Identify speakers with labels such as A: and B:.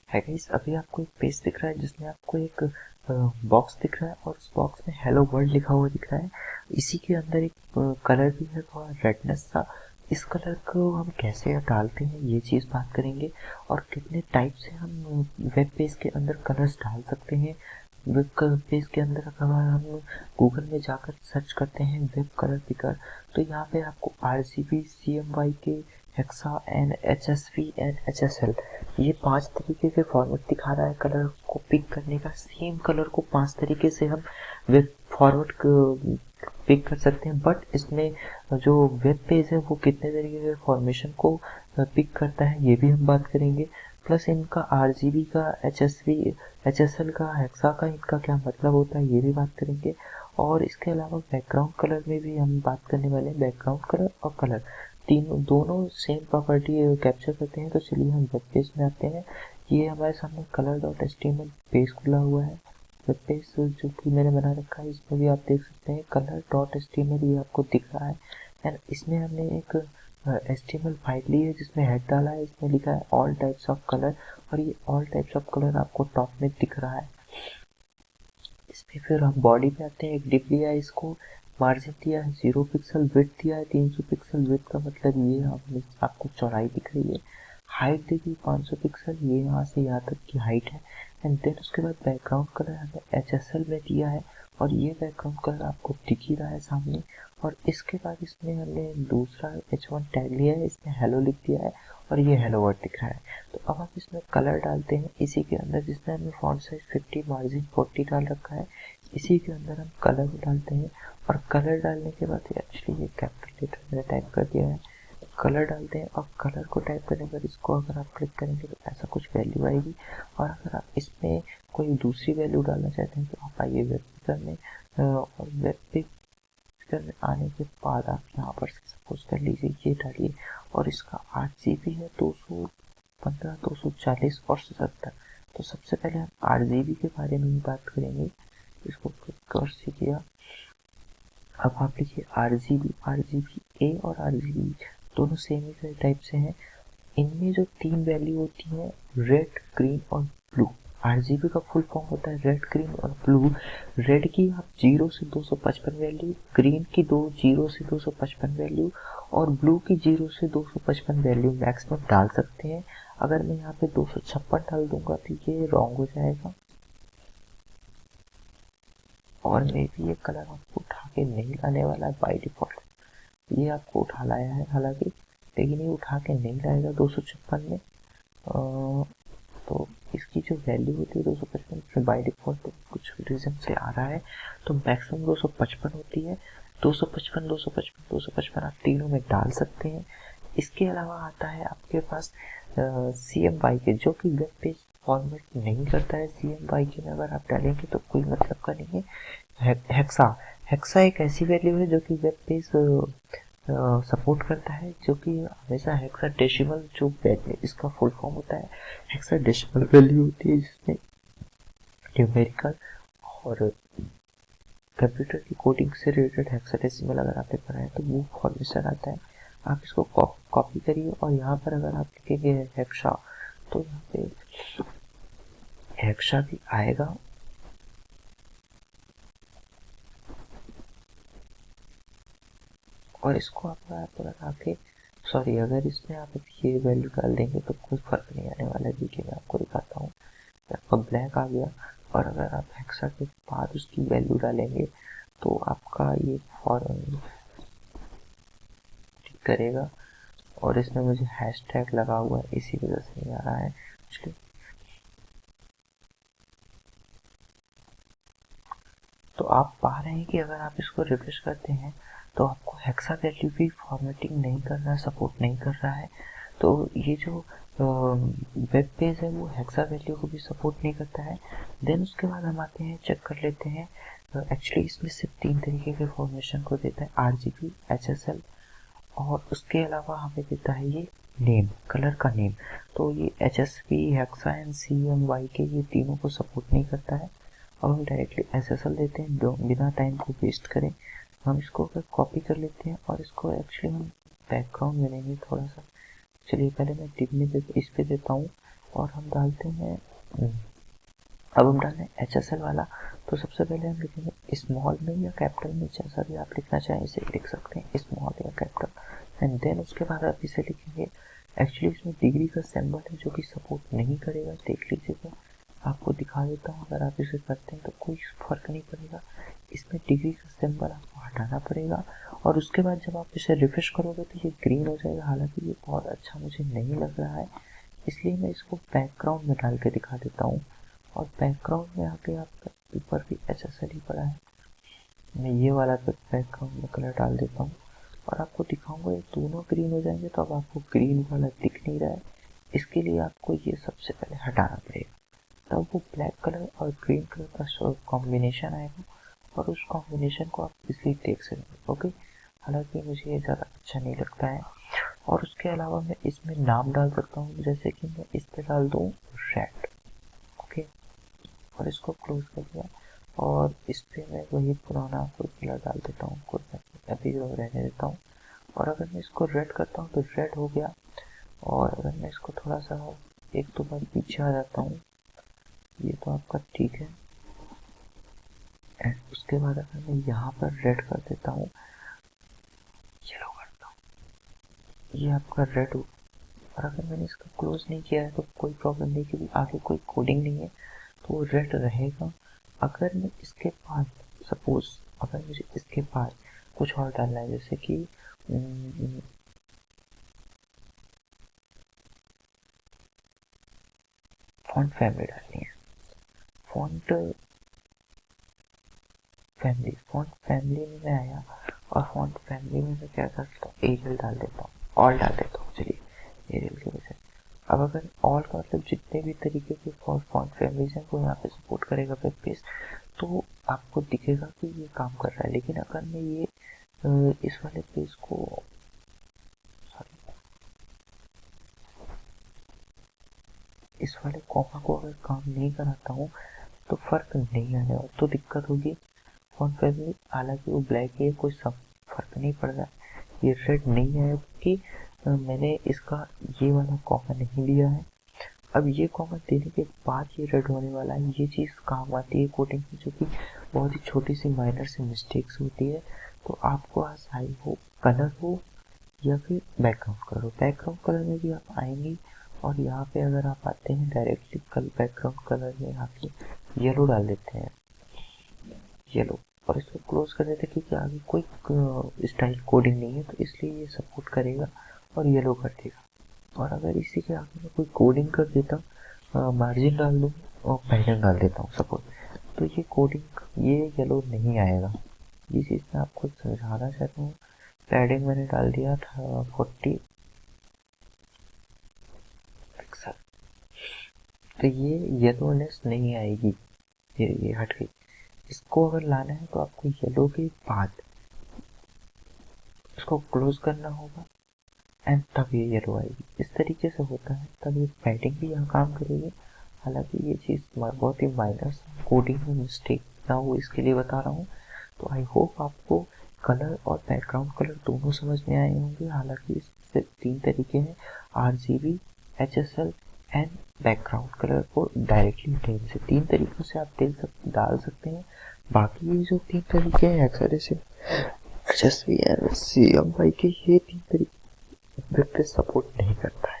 A: है गाइस, अभी आपको एक पेज दिख रहा है जिसमें आपको एक बॉक्स दिख रहा है और उस बॉक्स में हेलो वर्ल्ड लिखा हुआ दिख रहा है। इसी के अंदर एक कलर भी है थोड़ा रेडनेस सा। इस कलर को हम कैसे डालते हैं ये चीज़ बात करेंगे, और कितने टाइप से हम वेब पेज के अंदर कलर्स डाल सकते हैं। वेब पेज के अंदर अगर हम गूगल में जाकर सर्च करते हैं वेब कलर पिकर, तो यहाँ पे आपको RGB, CMYK, hexa and HSV and HSL, ये 5 तरीके के फॉर्मेट दिखा रहा है कलर को पिक करने का। सेम कलर को 5 तरीके से हम वेब फॉरवर्ड पिक कर सकते हैं, बट इसमें जो वेब पेज है वो कितने तरीके के फॉर्मेशन को पिक करता है ये भी हम बात करेंगे। प्लस इनका RGB का, HSV, HSL का, हेक्सा का इनका क्या मतलब होता है ये भी बात करेंगे। और इसके अलावा बैकग्राउंड कलर में भी हम बात करने वाले हैं। बैकग्राउंड कलर और कलर तीनों दोनों सेम प्रॉपर्टी कैप्चर करते हैं। तो चलिए हम वेब पेज में आते हैं। ये हमारे सामने color.html पेज खुला हुआ है। वेब पेज जो कि मैंने बना रखा है, इसमें भी आप देख सकते हैं color.html ये आपको दिख रहा है। एंड इसमें हमने एक HTML फाइल ली है जिसमें हेड डाला है। इसमें लिखा है ऑल टाइप्स ऑफ कलर, और ये ऑल टाइप्स ऑफ कलर आपको टॉप में दिख रहा है। इसमें फिर हम बॉडी पे आते हैं। एक डिप लिया है, इसको मार्जिन दिया है 0 पिक्सल, विड्थ दिया है 300 पिक्सल। विड्थ का मतलब ये आपको चौड़ाई दिख रही है। हाइट देखिए 500 पिक्सल, ये यहाँ से यहाँ तक की हाइट है। एंड देन उसके बाद बैकग्राउंड कलर हमें HSL में दिया है, और ये बैकग्राउंड कलर आपको दिख ही रहा है सामने। और इसके बाद इसमें हमने दूसरा H1 टैग लिया है, इसमें हेलो लिख दिया है, और ये हेलो वर्ड दिख रहा है। तो अब हम इसमें कलर डालते हैं इसी के अंदर, जिसमें हमने फॉन्ट साइज 50, मार्जिन 40 डाल रखा है। इसी के अंदर हम कलर डालते हैं, और कलर डालने के बाद एक्चुअली ये कैपिटल लेटर मैंने टाइप कर दिया है। कलर डालते हैं, और कलर को टाइप करने के बाद इसको अगर आप क्लिक करेंगे तो ऐसा कुछ वैल्यू आएगी। और अगर आप इसमें कोई दूसरी वैल्यू डालना चाहते हैं तो आप आइए वेब पिकर में, और वेब पिकर में आने के बाद आप यहाँ पर सपोज कर लीजिए ये डालिए, और इसका 8GB है, 215, 240 और 77। तो सबसे पहले हम 8GB के बारे में ही बात करेंगे। इसको क्लिक कर किया। अब आप लिखिए RGB और RGB दोनों सेम ही टाइप से हैं। इनमें जो 3 वैल्यू होती हैं, रेड, ग्रीन और ब्लू। RGB का फुल फॉर्म होता है रेड, ग्रीन और ब्लू। रेड की आप 0 से 255 वैल्यू, ग्रीन की 0 से 255 वैल्यू, और ब्लू की 0 से 255 वैल्यू मैक्सिमम डाल सकते हैं। अगर मैं यहाँ पे 256 डाल दूंगा तो ये रॉन्ग हो जाएगा, और मे भी ये कलर आपको उठा के नहीं लाने वाला है बाई डिफॉल्ट। ये आपको उठा लाया है हालांकि, लेकिन ये उठा के नहीं लाएगा 256 में। तो इसकी जो वैल्यू होती है 255, उसमें बाई डिफॉल्ट कुछ रीजन से आ रहा है, तो मैक्सिमम 255 होती है। 255, 255, 255 आप तीनों में डाल सकते हैं। इसके अलावा आता है आपके पास CMYK, जो कि वेब पेज फॉर्मेट नहीं करता है। CMYK में अगर आप डालेंगे तो कोई मतलब का नहीं है। हेक्सा एक ऐसी वैल्यू है जो कि वेब पेज सपोर्ट करता है, जो कि हमेशा हेक्साडेसिमल जो वैल्यू इसका फुल फॉर्म होता है, हेक्साडेसिमल वैल्यू होती है, जिसमें न्यूमेरिकल और कंप्यूटर की कोडिंग से रिलेटेड हेक्साडेसिमल अगर आपने पढ़ा है तो वो फॉर्मेशन आता है। आप इसको कॉपी करिए, और यहाँ पर अगर आप लिखेंगे हेक्सा तो यहाँ पे हेक्सा भी आएगा। और इसको आप अगर आके अगर इसमें आप ये वैल्यू डाल देंगे तो कोई फर्क नहीं आने वाला है। देखिए मैं आपको दिखाता हूँ, आपका ब्लैक आ गया, और अगर आप हेक्सा के बाद उसकी वैल्यू डालेंगे तो आपका ये फॉर्म ठीक करेगा। और इसमें मुझे हैशटैग लगा हुआ है, इसी वजह से नहीं आ रहा है। तो आप पा रहे हैं कि अगर आप इसको रिफ्रेश करते हैं तो आपको हेक्सा वैल्यू भी फॉर्मेटिंग नहीं कर रहा है, सपोर्ट नहीं कर रहा है। तो ये जो वेब पेज है वो हेक्सा वैल्यू को भी सपोर्ट नहीं करता है। देन उसके बाद हम आते हैं, चेक कर लेते हैं। एक्चुअली इसमें सिर्फ 3 तरीके के फॉर्मेशन को देता है, RGB, HSL, और उसके अलावा हमें देता है ये नेम, कलर का नेम। तो ये HSP, हेक्सा एंड CMYK ये तीनों को सपोर्ट नहीं करता है। अब हम डायरेक्टली SSL देते हैं बिना टाइम को वेस्ट करें। हम इसको अगर कॉपी कर लेते हैं, और इसको एक्चुअली हम बैकग्राउंड में लेंगे थोड़ा सा। चलिए पहले मैं डिप में इस पे देता हूँ, और हम डालते हैं अब हम डाल रहे हैं HSL वाला। तो सबसे पहले हम लिखेंगे स्मॉल में या कैपिटल में, जैसा भी आप लिखना चाहें इसे लिख सकते हैं, स्मॉल या कैपिटल। एंड देन उसके बाद आप इसे लिखेंगे। एक्चुअली इसमें डिग्री का सिंबल है जो कि सपोर्ट नहीं करेगा, देख लीजिएगा, आपको दिखा देता हूँ। अगर आप इसे करते हैं तो कोई फर्क नहीं पड़ेगा, इसमें डिग्री का सिंबल आपको हटाना पड़ेगा। और उसके बाद जब आप इसे रिफ्रेश करोगे तो ये ग्रीन हो जाएगा। हालांकि ये बहुत अच्छा मुझे नहीं लग रहा है, इसलिए मैं इसको बैकग्राउंड में डाल के दिखा देता हूँ। और बैकग्राउंड में आके आपका ऊपर भी HSL ही पड़ा है, मैं ये वाला बैकग्राउंड में कलर डाल देता हूँ और आपको दिखाऊंगा। ये दोनों ग्रीन हो जाएंगे। तो अब आपको ग्रीन वाला दिख नहीं रहा है, इसके लिए आपको ये सबसे पहले हटाना पड़ेगा, तब वो ब्लैक कलर और ग्रीन कलर का कॉम्बिनेशन आएगा और उस कॉम्बिनेशन को आप इसलिए देख सकेंगे। ओके, हालांकि मुझे ये ज़्यादा अच्छा नहीं लगता है। और उसके अलावा मैं इसमें नाम डाल सकता हूँ, जैसे कि मैं इस पर डाल दूँ रेड। ओके, और इसको क्लोज कर दिया और इस पर मैं वही पुराना कोई कलर डाल देता हूँ, कोई अभी रहने देता हूँ। और अगर मैं इसको रेड करता हूँ तो रेड हो गया। और अगर मैं इसको थोड़ा सा एक दो बार पीछे आ जाता हूँ, ये तो आपका ठीक है। एंड उसके बाद अगर मैं यहाँ पर रेड कर देता हूँ, येलो करता हूँ, ये आपका रेड हो। और अगर मैंने इसका क्लोज नहीं किया है तो कोई प्रॉब्लम नहीं, क्योंकि आगे कोई कोडिंग नहीं है तो वो रेड रहेगा। अगर मैं इसके बाद सपोज अगर मुझे इसके बाद कुछ और डालना है, जैसे कि फॉन्ट फैमिली डालनी है, फॉन्ट फैमिली में मैं आया और फॉन्ट फैमिली में मैं क्या करता हूँ, एरियल डाल देता हूँ, ऑल डाल देता हूँ। चलिए, एरियल की वजह। अब अगर ऑल का मतलब जितने भी तरीके के फॉन्ट फैमिलीज हैं वो यहाँ पे सपोर्ट करेगा वेब पेज, तो आपको दिखेगा कि ये काम कर रहा है। लेकिन अगर मैं ये इस वाले पेज को इस वाले कॉमा को अगर काम नहीं कराता हूँ तो फर्क नहीं आएगा, तो दिक्कत होगी फॉन्ट फैमिली। हालांकि वो ब्लैक है, कोई सब फर्क नहीं पड़ रहा। ये रेड नहीं आया क्योंकि मैंने इसका ये वाला कॉमा नहीं लिया है। अब ये कॉमा देने के बाद ये रेड होने वाला है। ये चीज़ काम आती है कोडिंग में, जो कि बहुत ही छोटी सी माइनर सी मिस्टेक्स होती है। तो आपको आसाई हो कलर हो या फिर बैकग्राउंड कलर हो, बैकग्राउंड कलर में भी आप आएंगे। और यहाँ पे अगर आप आते हैं डायरेक्टली बैकग्राउंड कलर में आके येलो डाल देते हैं, येलो, और इसको क्लोज कर देते हैं, क्योंकि आगे कोई स्टाइल कोडिंग नहीं है तो इसलिए ये सपोर्ट करेगा और येलो कर देगा। और अगर इसी के आगे मैं कोई कोडिंग कर देता, मार्जिन डाल दूँ और पैटर्न डाल देता हूँ सपोज, तो ये कोडिंग ये येलो नहीं आएगा। ये चीज़ मैं आपको समझाना चाहता हूँ। पैडिंग मैंने डाल दिया था 40 पिक्सल, तो ये येलोनेस नहीं आएगी, ये हट गई। इसको अगर लाना है तो आपको येलो के बाद इसको क्लोज करना होगा एंड तब ये येलो आएगी। इस तरीके से होता है, तब ये पैडिंग भी यहाँ काम करेगी। हालांकि ये चीज़ बहुत ही माइनर कोडिंग में मिस्टेक ना हो इसके लिए बता रहा हूँ। तो आई होप आपको कलर और बैकग्राउंड कलर दोनों समझ में आए होंगे। हालांकि इससे 3 तरीके हैं, RGB, HSL and background colour को डायरेक्टली टेन से 3 तरीकों से आप डाल सकते हैं। बाकी ये जो 3 तरीके हैं XRSM, HSV एंड CMYK, ये 3 तरीके वेब पे सपोर्ट नहीं करता है।